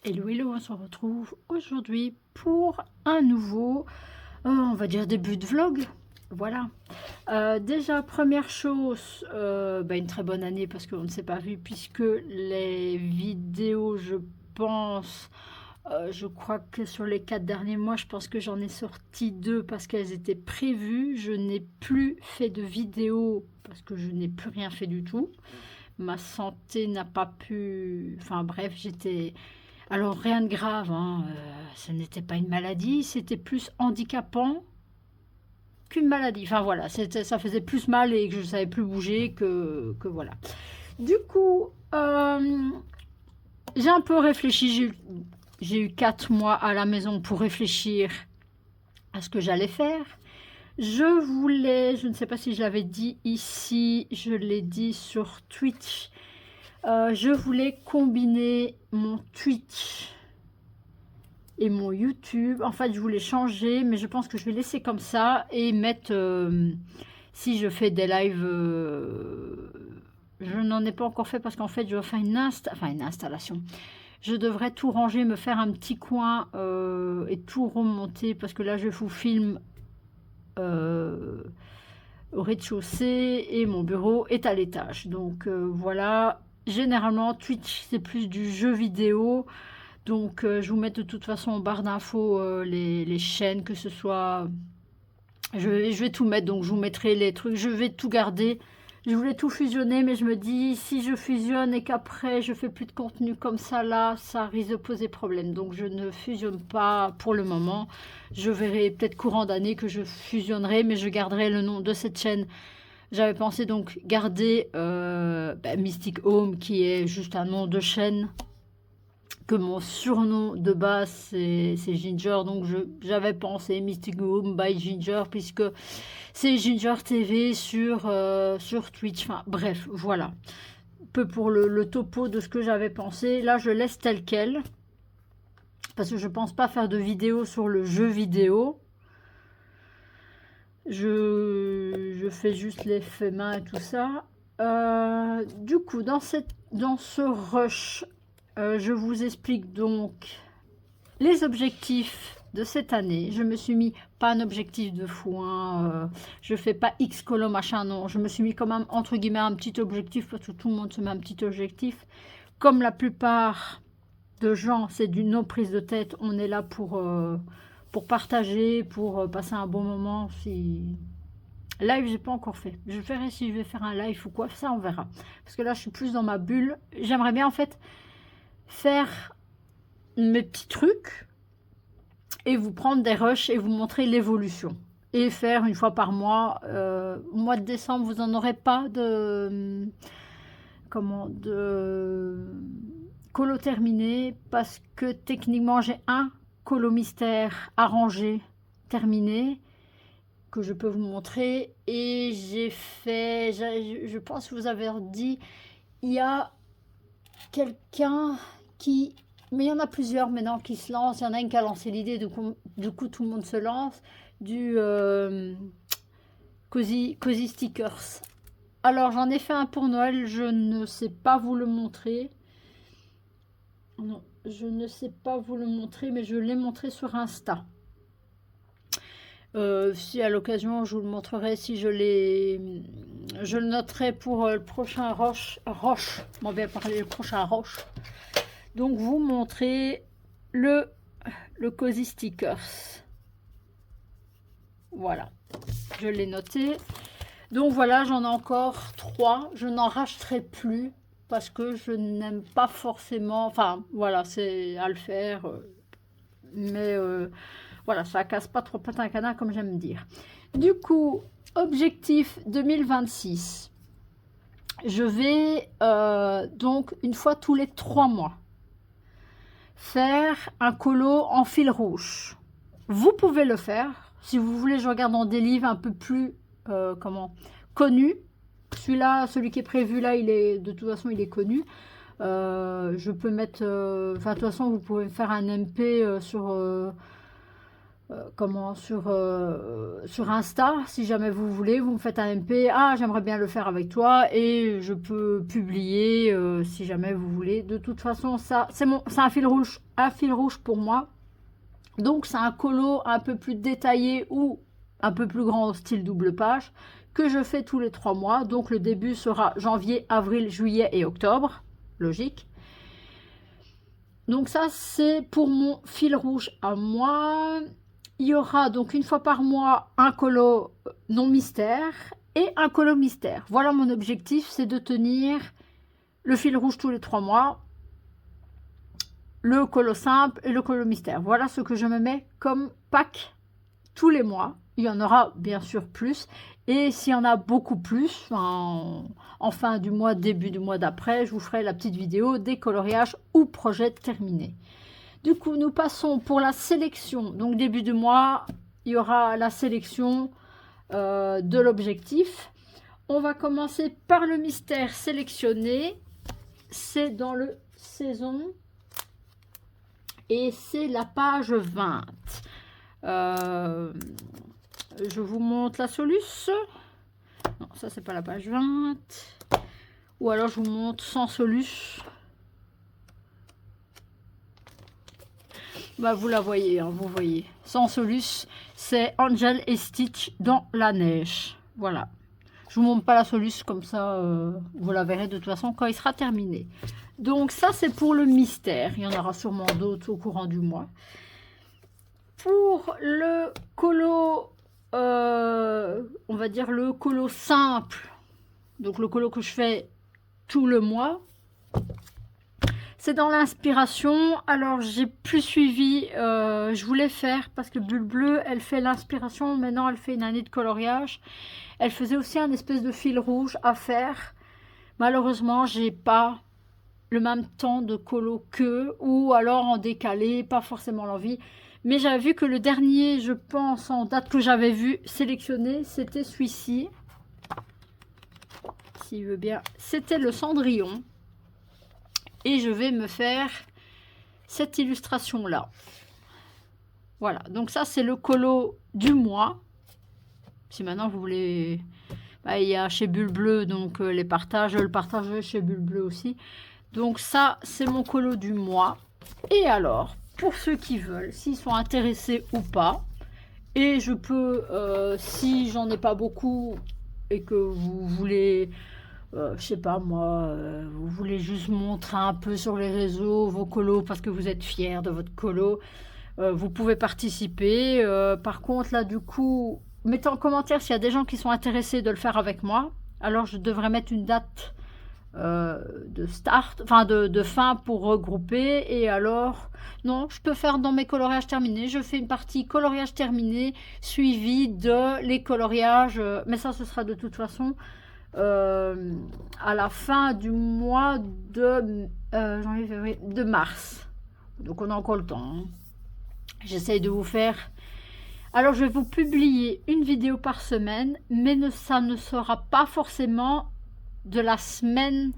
Hello, hello, on se retrouve aujourd'hui pour un nouveau, on va dire début de vlog. Voilà. Déjà, première chose, une très bonne année parce qu'on ne s'est pas vu puisque les vidéos, je pense, je crois que sur les 4 derniers mois, je pense que j'en ai sorti 2 parce qu'elles étaient prévues. Je n'ai plus fait de vidéos parce que je n'ai plus rien fait du tout. Ma santé n'a pas pu... Enfin bref, j'étais... Alors rien de grave, hein, ce n'était pas une maladie, c'était plus handicapant qu'une maladie. Enfin voilà, ça faisait plus mal et que je ne savais plus bouger que voilà. Du coup, j'ai un peu réfléchi, j'ai eu 4 mois à la maison pour réfléchir à ce que j'allais faire. Je ne sais pas si je l'avais dit ici, je l'ai dit sur Twitch, je voulais combiner mon Twitch et mon YouTube. En fait, je voulais changer, mais je pense que je vais laisser comme ça et mettre, si je fais des lives, je n'en ai pas encore fait parce qu'en fait, je dois faire une installation. Je devrais tout ranger, me faire un petit coin et tout remonter parce que là, je vous filme au rez-de-chaussée et mon bureau est à l'étage. Donc voilà, généralement, Twitch, c'est plus du jeu vidéo. Donc, je vous mets de toute façon en barre d'infos les chaînes, que ce soit... Je vais tout mettre, donc je vous mettrai les trucs. Je vais tout garder. Je voulais tout fusionner, mais je me dis, si je fusionne et qu'après, je fais plus de contenu comme ça, là, ça risque de poser problème. Donc, je ne fusionne pas pour le moment. Je verrai peut-être courant d'année que je fusionnerai, mais je garderai le nom de cette chaîne. J'avais pensé donc garder Mystic Home, qui est juste un nom de chaîne, que mon surnom de base c'est Ginger, donc j'avais pensé Mystic Home by Ginger puisque c'est Ginger TV sur Twitch. Enfin bref, voilà, peu pour le topo de ce que j'avais pensé. Là je laisse tel quel parce que je pense pas faire de vidéo sur le jeu vidéo. Je fais juste les faits main et tout ça. Du coup, dans ce rush, je vous explique donc les objectifs de cette année. Je me suis mis, pas un objectif de fou, hein, je fais pas X colo machin, non. Je me suis mis quand même, entre guillemets, un petit objectif, parce que tout le monde se met un petit objectif. Comme la plupart de gens, c'est du non prise de tête. On est là pour partager, pour passer un bon moment. Si... Live, j'ai pas encore fait. Je verrai si je vais faire un live ou quoi. Ça, on verra. Parce que là, je suis plus dans ma bulle. J'aimerais bien, en fait, faire mes petits trucs et vous prendre des rushs et vous montrer l'évolution. Et faire une fois par mois. Au mois de décembre, vous n'en aurez pas de... Comment de colo terminé parce que techniquement, j'ai un colo mystère arrangé, terminé, que je peux vous montrer. Et j'ai fait, je pense que vous avez dit, il y a quelqu'un qui, mais il y en a plusieurs maintenant qui se lancent. Il y en a une qui a lancé l'idée, du coup tout le monde se lance, du Cozy Stickers. Alors j'en ai fait un pour Noël, je ne sais pas vous le montrer. Non, je ne sais pas vous le montrer, mais je l'ai montré sur Insta. Si à l'occasion je vous le montrerai, si je le noterai pour le prochain roche, on va parler le prochain roche. Donc vous montrer le Cozy Stickers. Voilà, je l'ai noté. Donc voilà, j'en ai encore 3. Je n'en rachèterai plus parce que je n'aime pas forcément. Enfin voilà, c'est à le faire, mais voilà, ça casse pas trop patin à canard comme j'aime dire. Du coup, objectif 2026. Je vais donc une fois tous les 3 mois faire un colo en fil rouge. Vous pouvez le faire si vous voulez. Je regarde dans des livres un peu plus connus. Celui-là, celui qui est prévu là, il est de toute façon il est connu. Je peux mettre, de toute façon vous pouvez faire un MP sur sur Insta, si jamais vous voulez, vous me faites un MP, ah j'aimerais bien le faire avec toi, et je peux publier si jamais vous voulez. De toute façon, ça c'est un fil rouge pour moi. Donc c'est un colo un peu plus détaillé ou un peu plus grand au style double page que je fais tous les 3 mois. Donc le début sera janvier, avril, juillet et octobre, logique. Donc ça c'est pour mon fil rouge à moi. Il y aura donc une fois par mois un colo non mystère et un colo mystère. Voilà mon objectif, c'est de tenir le fil rouge tous les 3 mois, le colo simple et le colo mystère. Voilà ce que je me mets comme pack tous les mois. Il y en aura bien sûr plus. Et s'il y en a beaucoup plus, en fin du mois, début du mois d'après, je vous ferai la petite vidéo des coloriages ou projets terminés. Du coup, nous passons pour la sélection. Donc, début du mois, il y aura la sélection de l'objectif. On va commencer par le mystère sélectionné. C'est dans le saison. Et c'est la page 20. Je vous montre la soluce. Non, ça, c'est pas la page 20. Ou alors, je vous montre sans soluce. Bah, vous la voyez, hein, vous voyez. Sans soluce, c'est Angel et Stitch dans la neige. Voilà. Je vous montre pas la soluce, comme ça, vous la verrez de toute façon quand il sera terminé. Donc ça, c'est pour le mystère. Il y en aura sûrement d'autres au courant du mois. Pour le colo, on va dire le colo simple, donc le colo que je fais tout le mois, c'est dans l'inspiration. Alors, j'ai plus suivi, je voulais faire, parce que Bulle Bleue, elle fait l'inspiration, maintenant elle fait une année de coloriage. Elle faisait aussi un espèce de fil rouge à faire. Malheureusement, j'ai pas le même temps de colo qu'eux, ou alors en décalé, pas forcément l'envie. Mais j'avais vu que le dernier, je pense, en date que j'avais vu sélectionné, c'était celui-ci. S'il veut bien. C'était le Cendrillon. Et je vais me faire cette illustration-là. Voilà. Donc ça, c'est le colo du mois. Si maintenant vous voulez... Bah, il y a chez Bulle Bleue, donc les partages. Je le partagerai chez Bulle Bleue aussi. Donc ça, c'est mon colo du mois. Et alors, pour ceux qui veulent, s'ils sont intéressés ou pas, et je peux, si j'en ai pas beaucoup et que vous voulez, je sais pas moi, vous voulez juste montrer un peu sur les réseaux vos colos parce que vous êtes fiers de votre colo, vous pouvez participer. Par contre, là, du coup, mettez en commentaire s'il y a des gens qui sont intéressés de le faire avec moi. Alors, je devrais mettre une date de start, enfin de fin pour regrouper. Et alors, non, je peux faire dans mes coloriages terminés. Je fais une partie coloriage terminé suivie de les coloriages, mais ça, ce sera de toute façon à la fin du mois de janvier, février, de mars. Donc, on a encore le temps. Hein. J'essaye de vous faire. Alors, je vais vous publier une vidéo par semaine, mais ça ne sera pas forcément de la semaine,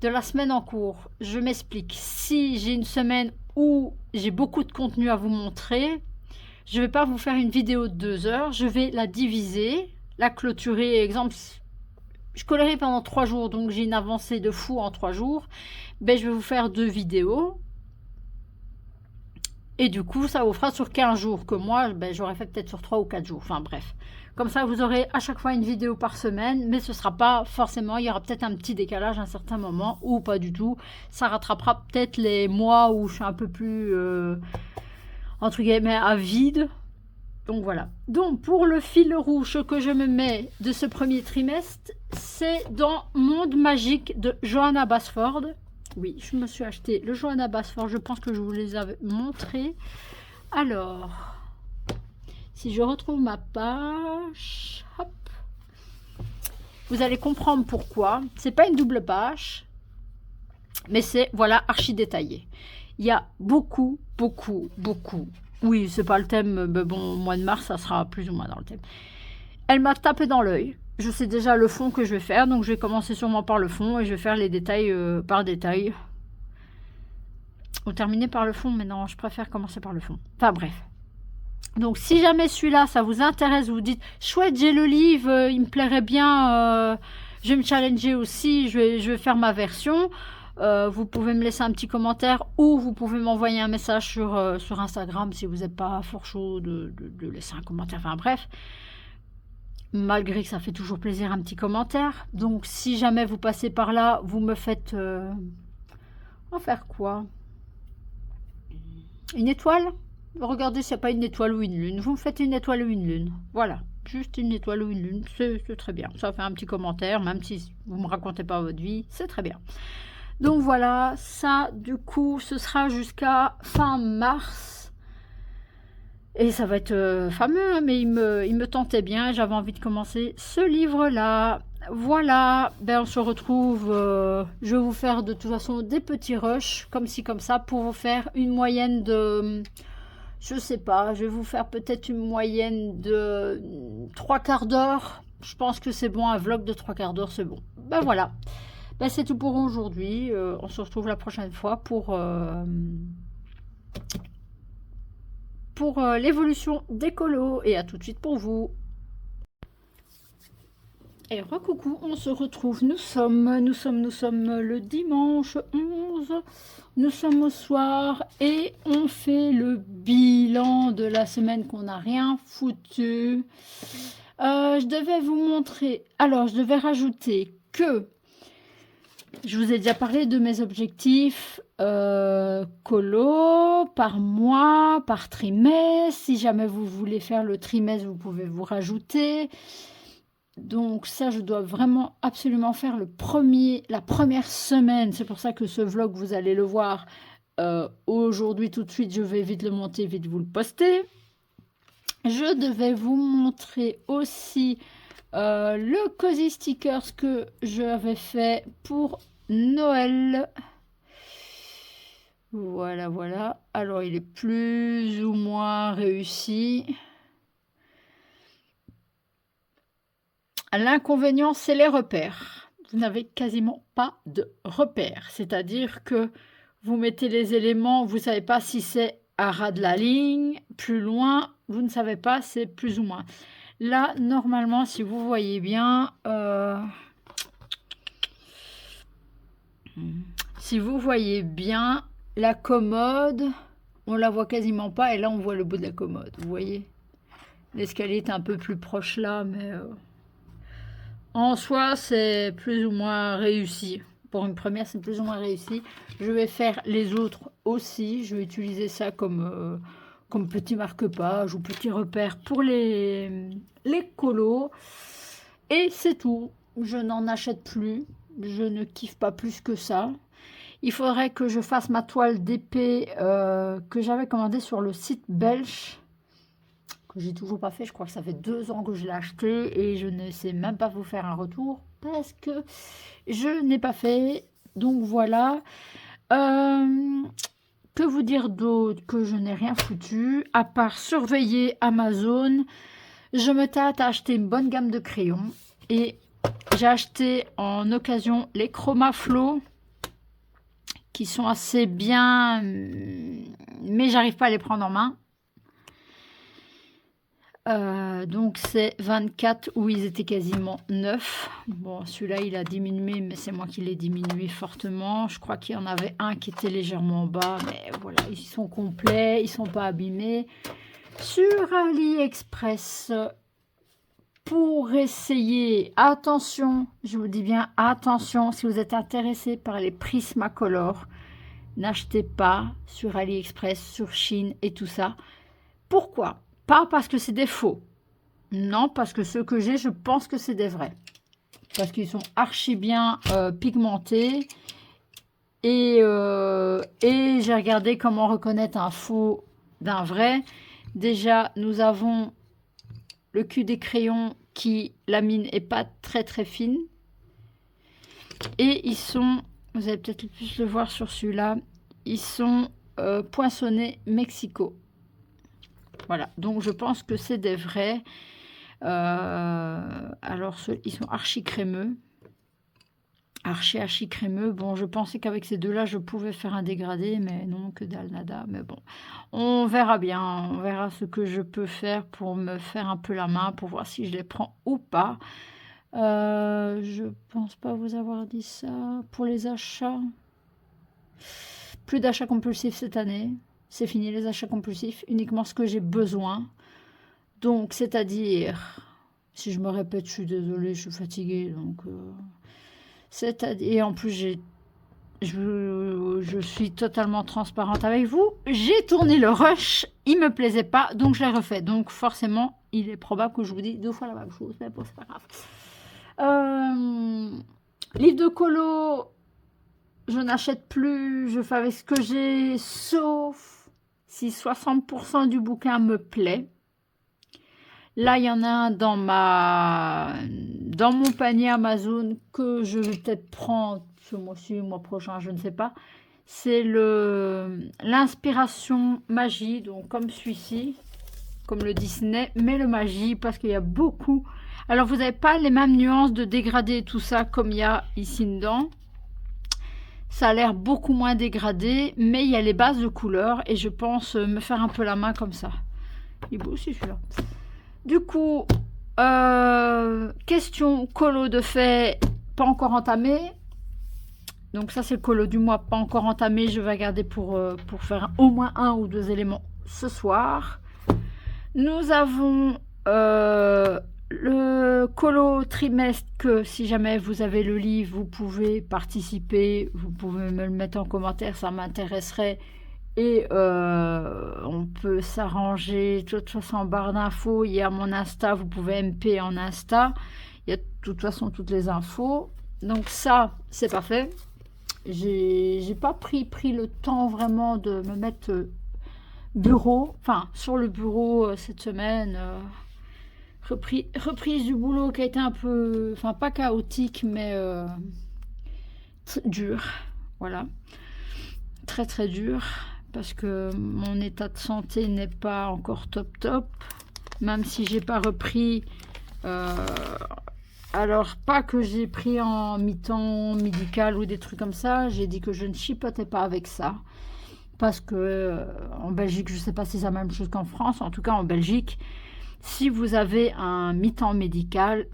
de la semaine en cours. Je m'explique. Si j'ai une semaine où j'ai beaucoup de contenu à vous montrer, je ne vais pas vous faire une vidéo de 2 heures. Je vais la diviser, la clôturer. Exemple, je colorie pendant 3 jours, donc j'ai une avancée de fou en 3 jours. Ben, je vais vous faire 2 vidéos. Et du coup, ça vous fera sur 15 jours que moi, ben, j'aurais fait peut-être sur 3 ou 4 jours. Enfin bref. Comme ça, vous aurez à chaque fois une vidéo par semaine, mais ce ne sera pas forcément, il y aura peut-être un petit décalage à un certain moment, ou pas du tout. Ça rattrapera peut-être les mois où je suis un peu plus, entre guillemets, à vide. Donc voilà. Donc pour le fil rouge que je me mets de ce premier trimestre, c'est dans Monde Magique de Johanna Basford. Oui, je me suis acheté le Johanna Basford, je pense que je vous les avais montrés. Alors... Si je retrouve ma page, hop, vous allez comprendre pourquoi. C'est pas une double page, mais c'est, voilà, archi détaillé. Il y a beaucoup. Oui, c'est pas le thème, mais bon, au mois de mars, ça sera plus ou moins dans le thème. Elle m'a tapé dans l'œil. Je sais déjà le fond que je vais faire, donc je vais commencer sûrement par le fond et je vais faire les détails par détail. Ou terminer par le fond, mais non, je préfère commencer par le fond. Enfin bref. Donc, si jamais celui-là, ça vous intéresse, vous dites, chouette, j'ai le livre, il me plairait bien, je vais me challenger aussi, je vais faire ma version. Vous pouvez me laisser un petit commentaire ou vous pouvez m'envoyer un message sur Instagram si vous n'êtes pas fort chaud de laisser un commentaire. Enfin bref, malgré que ça fait toujours plaisir un petit commentaire. Donc, si jamais vous passez par là, vous me faites... on va faire quoi? Une étoile? Regardez s'il n'y a pas une étoile ou une lune. Vous me faites une étoile ou une lune. Voilà. Juste une étoile ou une lune. C'est très bien. Ça fait un petit commentaire. Même si vous ne me racontez pas votre vie. C'est très bien. Donc voilà. Ça, du coup, ce sera jusqu'à fin mars. Et ça va être fameux. Hein, mais il me tentait bien. J'avais envie de commencer ce livre-là. Voilà, ben on se retrouve, je vais vous faire de toute façon des petits rushs, comme ci, comme ça, pour vous faire une moyenne de, je sais pas, je vais vous faire peut-être une moyenne de 3/4 d'heure. Je pense que c'est bon, un vlog de 3/4 d'heure, c'est bon. Ben voilà, ben c'est tout pour aujourd'hui. On se retrouve la prochaine fois pour l'évolution des colos. Et à tout de suite pour vous. Et recoucou, on se retrouve, nous sommes le dimanche 11, nous sommes au soir et on fait le bilan de la semaine qu'on n'a rien foutu. Je devais vous montrer, alors je devais rajouter que je vous ai déjà parlé de mes objectifs colo par mois, par trimestre. Si jamais vous voulez faire le trimestre, vous pouvez vous rajouter. Donc ça, je dois vraiment absolument faire la première semaine. C'est pour ça que ce vlog, vous allez le voir aujourd'hui tout de suite. Je vais vite le monter, vite vous le poster. Je devais vous montrer aussi le cozy stickers que j'avais fait pour Noël. Voilà, voilà. Alors, il est plus ou moins réussi. L'inconvénient, c'est les repères. Vous n'avez quasiment pas de repères. C'est-à-dire que vous mettez les éléments, vous ne savez pas si c'est à ras de la ligne, plus loin, vous ne savez pas, c'est plus ou moins. Là, normalement, si vous voyez bien, la commode, on la voit quasiment pas, et là, on voit le bout de la commode, vous voyez. L'escalier est un peu plus proche là, mais... en soi, c'est plus ou moins réussi. Pour une première, c'est plus ou moins réussi. Je vais faire les autres aussi. Je vais utiliser ça comme petit marque-page ou petit repère pour les colos. Et c'est tout. Je n'en achète plus. Je ne kiffe pas plus que ça. Il faudrait que je fasse ma toile d'épée que j'avais commandée sur le site belge. Que j'ai toujours pas fait, je crois que ça fait 2 ans que je l'ai acheté et je ne sais même pas vous faire un retour parce que je n'ai pas fait. Donc voilà. Que vous dire d'autre? Que je n'ai rien foutu à part surveiller Amazon. Je me tâte à acheter une bonne gamme de crayons et j'ai acheté en occasion les Chroma Flow qui sont assez bien, mais j'arrive pas à les prendre en main. Donc c'est 24 où ils étaient quasiment 9. Bon, celui-là il a diminué, mais c'est moi qui l'ai diminué fortement. Je crois qu'il y en avait un qui était légèrement bas, mais voilà, ils sont complets, ils sont pas abîmés. Sur AliExpress, pour essayer, attention, je vous dis bien attention, si vous êtes intéressé par les Prismacolor, n'achetez pas sur AliExpress, sur Chine et tout ça. Pourquoi? Pas parce que c'est des faux. Non, parce que ceux que j'ai, je pense que c'est des vrais. Parce qu'ils sont archi bien pigmentés. Et j'ai regardé comment reconnaître un faux d'un vrai. Déjà, nous avons le cul des crayons qui, la mine est pas très très fine. Et ils sont, vous allez peut-être plus le voir sur celui-là, ils sont poinçonnés Mexico. Voilà, donc je pense que c'est des vrais. Alors, ils sont archi crémeux. archi crémeux. Bon, je pensais qu'avec ces deux-là, je pouvais faire un dégradé, mais non, que dalle nada. Mais bon, on verra bien. On verra ce que je peux faire pour me faire un peu la main, pour voir si je les prends ou pas. Je pense pas vous avoir dit ça. Pour les achats, plus d'achats compulsifs cette année. C'est fini les achats compulsifs, uniquement ce que j'ai besoin. Donc, c'est-à-dire, si je me répète, je suis désolée, je suis fatiguée. Donc, et en plus, je suis totalement transparente avec vous. J'ai tourné le rush, il me plaisait pas, donc je l'ai refait. Donc, forcément, il est probable que je vous dise 2 fois la même chose, mais bon, c'est pas grave. Livre de colo, je n'achète plus, je fais avec ce que j'ai, sauf si 60% du bouquin me plaît. Là, il y en a un dans mon panier Amazon que je vais peut-être prendre ce mois-ci, le mois prochain, je ne sais pas. C'est l'inspiration magie, donc comme celui-ci, comme le Disney, mais le magie, parce qu'il y a beaucoup. Alors, vous n'avez pas les mêmes nuances de dégradé et tout ça comme il y a ici dedans. Ça a l'air beaucoup moins dégradé, mais il y a les bases de couleurs et je pense me faire un peu la main comme ça. Il est beau aussi celui-là. Du coup, question colo de fait, pas encore entamé. Donc ça, c'est le colo du mois, pas encore entamé. Je vais garder pour faire au moins 1 ou 2 éléments ce soir. Nous avons le colo trimestre que si jamais vous avez le livre, vous pouvez participer. Vous pouvez me le mettre en commentaire, ça m'intéresserait. Et on peut s'arranger. De toute façon, en barre d'infos, il y a mon Insta. Vous pouvez MP en Insta. Il y a de toute façon toutes les infos. Donc ça, c'est parfait. J'ai pas pris le temps vraiment de me mettre sur le bureau cette semaine. Reprise du boulot qui a été un peu, pas chaotique, mais dur. Voilà. Très très dur. Parce que mon état de santé n'est pas encore top, même si j'ai pas repris, alors pas que j'ai pris en mi-temps médical ou des trucs comme ça, j'ai dit que je ne chipotais pas avec ça, parce que en Belgique, je sais pas si c'est la même chose qu'en France, en tout cas en Belgique, si vous avez un mi-temps médical,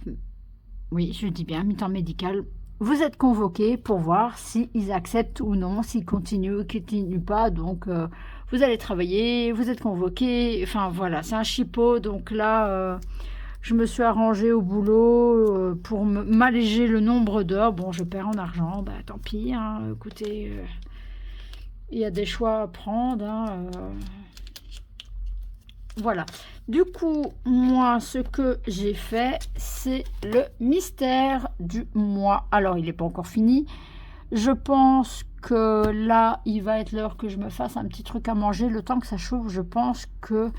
oui je dis bien mi-temps médical, vous êtes convoqué pour voir s'ils acceptent ou non, s'ils continuent ou continuent pas. Donc, vous allez travailler, vous êtes convoqué. Enfin, voilà, c'est un chipot. Donc là, je me suis arrangée au boulot pour m'alléger le nombre d'heures. Bon, je perds en argent, bah tant pis. Hein. Écoutez, il y a des choix à prendre. Hein, voilà. Du coup, moi, ce que j'ai fait, c'est le mystère du mois. Alors, il n'est pas encore fini. Je pense que là, il va être l'heure que je me fasse un petit truc à manger. Le temps que ça chauffe, je pense que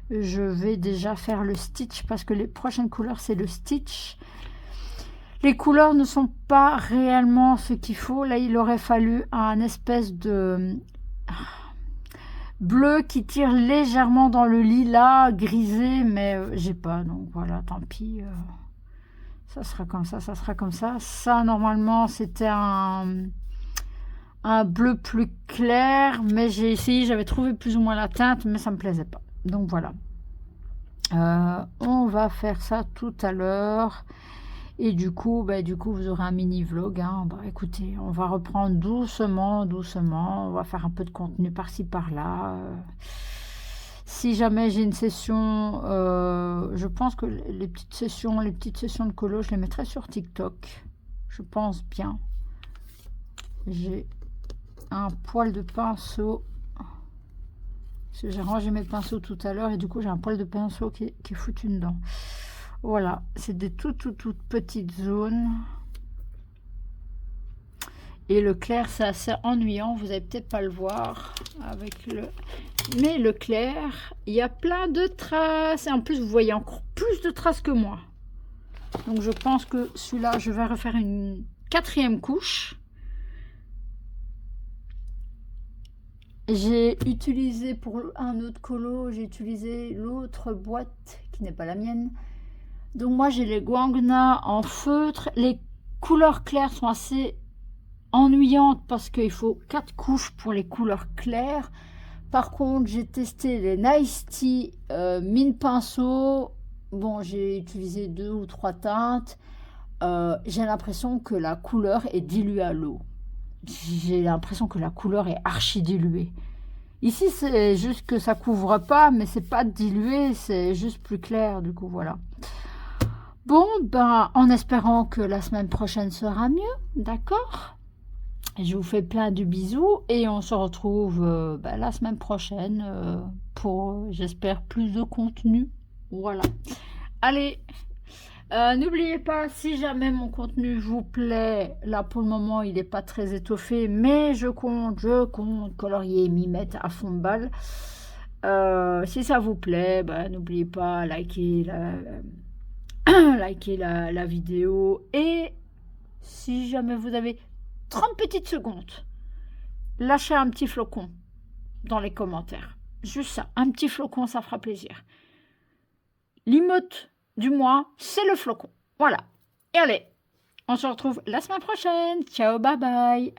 je vais déjà faire le stitch parce que les prochaines couleurs, c'est le stitch. Les couleurs ne sont pas réellement ce qu'il faut. Là, il aurait fallu un espèce de bleu qui tire légèrement dans le lilas grisé, mais j'ai pas, donc voilà, tant pis. Ça sera comme ça, ça sera comme ça. Ça, normalement, c'était un bleu plus clair, mais j'ai essayé, j'avais trouvé plus ou moins la teinte, mais ça me plaisait pas. Donc voilà. On va faire ça tout à l'heure. Et du coup, vous aurez un mini vlog. Hein. Bah, écoutez, on va reprendre doucement. On va faire un peu de contenu par-ci, par-là. Si jamais j'ai une session, je pense que les petites sessions de colo, je les mettrai sur TikTok. Je pense bien. J'ai un poil de pinceau. Parce que j'ai rangé mes pinceaux tout à l'heure et du coup, j'ai un poil de pinceau qui est foutu dedans. Voilà, c'est des toutes petites zones. Et le clair, c'est assez ennuyant. Vous n'allez peut-être pas le voir avec le... Mais le clair, il y a plein de traces. Et en plus, vous voyez encore plus de traces que moi. Donc, je pense que celui-là, je vais refaire une 4e couche. J'ai utilisé pour un autre colo, j'ai utilisé l'autre boîte qui n'est pas la mienne. Donc moi j'ai les Guangna en feutre. Les couleurs claires sont assez ennuyante parce qu'il faut 4 couches pour les couleurs claires. Par contre, j'ai testé les Nice Tea mine pinceau. Bon, j'ai utilisé 2 ou 3 teintes. J'ai l'impression que la couleur est diluée à l'eau. J'ai l'impression que la couleur est archi diluée. Ici, c'est juste que ça couvre pas, mais c'est pas dilué, c'est juste plus clair, du coup, voilà. Bon, ben, en espérant que la semaine prochaine sera mieux, d'accord? Je vous fais plein de bisous et on se retrouve ben, la semaine prochaine pour, j'espère, plus de contenu. Voilà. Allez, n'oubliez pas, si jamais mon contenu vous plaît, là pour le moment il n'est pas très étoffé, mais je compte colorier et m'y mettre à fond de balle. Si ça vous plaît, bah, n'oubliez pas liker liker la vidéo et si jamais vous avez 30 petites secondes, lâchez un petit flocon dans les commentaires. Juste ça, un petit flocon, ça fera plaisir. L'emote du mois, c'est le flocon. Voilà. Et allez, on se retrouve la semaine prochaine. Ciao, bye bye.